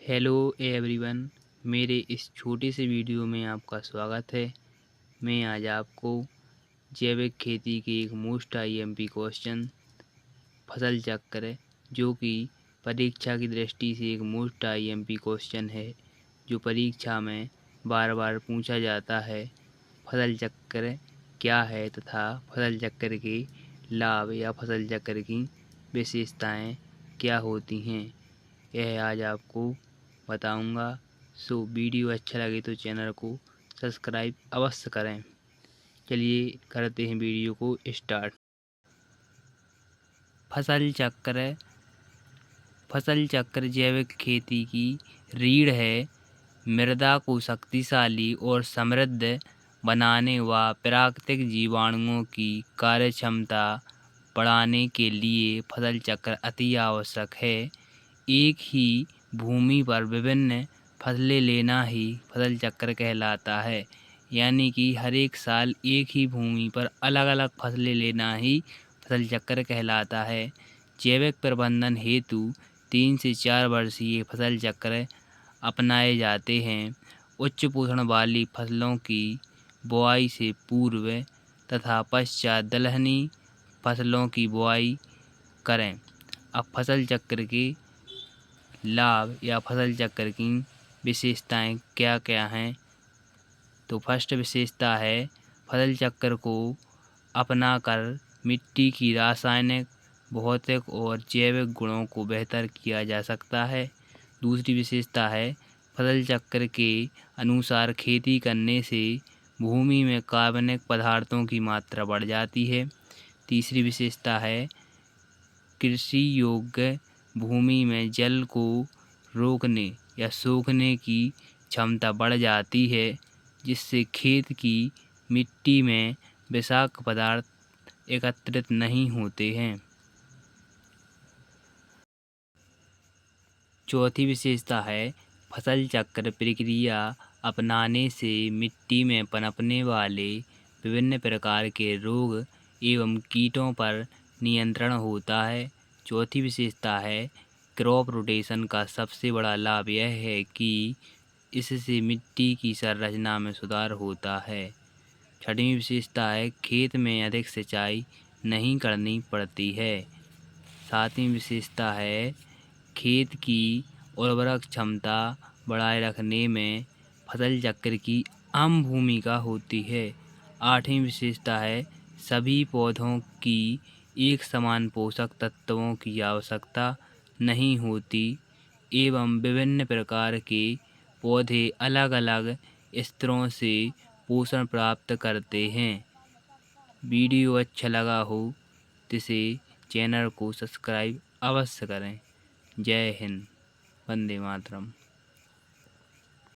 Hello everyone, मेरे इस छोटे से वीडियो में आपका स्वागत है। मैं आज आपको जैविक खेती के एक मोस्ट आईएमपी क्वेश्चन फसल चक्र, जो कि परीक्षा की दृष्टि से एक मोस्ट आईएमपी क्वेश्चन है, जो परीक्षा में बार बार पूछा जाता है। फसल चक्र क्या है तथा फसल चक्र के लाभ या फसल चक्र की विशेषताएं क्या होती हैं, यह आज आपको बताऊंगा। सो वीडियो अच्छा लगे तो चैनल को सब्सक्राइब अवश्य करें। चलिए करते हैं वीडियो को स्टार्ट। फसल चक्र जैविक खेती की रीढ़ है। मृदा को शक्तिशाली और समृद्ध बनाने व प्राकृतिक जीवाणुओं की कार्यक्षमता बढ़ाने के लिए फसल चक्र अति आवश्यक है। एक ही भूमि पर विभिन्न फसलें लेना ही फसल चक्र कहलाता है। यानी कि हर एक साल एक ही भूमि पर अलग अलग फसलें लेना ही फसल चक्र कहलाता है। जैविक प्रबंधन हेतु 3 से 4 वर्षीय फसल चक्र अपनाए जाते हैं। उच्च पोषण वाली फसलों की बुआई से पूर्व तथा पश्चात दलहनी फसलों की बुआई करें। अब फसल चक्र के लाभ या फसल चक्र की विशेषताएं क्या क्या हैं, तो फर्स्ट विशेषता है फसल चक्र को अपनाकर मिट्टी की रासायनिक, भौतिक और जैविक गुणों को बेहतर किया जा सकता है। दूसरी विशेषता है फसल चक्र के अनुसार खेती करने से भूमि में कार्बनिक पदार्थों की मात्रा बढ़ जाती है। तीसरी विशेषता है कृषि योग्य भूमि में जल को रोकने या सोखने की क्षमता बढ़ जाती है, जिससे खेत की मिट्टी में विषाक्त पदार्थ एकत्रित नहीं होते हैं। चौथी विशेषता है फसल चक्र प्रक्रिया अपनाने से मिट्टी में पनपने वाले विभिन्न प्रकार के रोग एवं कीटों पर नियंत्रण होता है। चौथी विशेषता है क्रॉप रोटेशन का सबसे बड़ा लाभ यह है कि इससे मिट्टी की संरचना में सुधार होता है। छठवीं विशेषता है खेत में अधिक सिंचाई नहीं करनी पड़ती है। सातवीं विशेषता है खेत की उर्वरक क्षमता बढ़ाए रखने में फसल चक्र की अहम भूमिका होती है। आठवीं विशेषता है सभी पौधों की एक समान पोषक तत्वों की आवश्यकता नहीं होती एवं विभिन्न प्रकार के पौधे अलग अलग स्तरों से पोषण प्राप्त करते हैं। वीडियो अच्छा लगा हो तो चैनल को सब्सक्राइब अवश्य करें। जय हिंद, वंदे मातरम।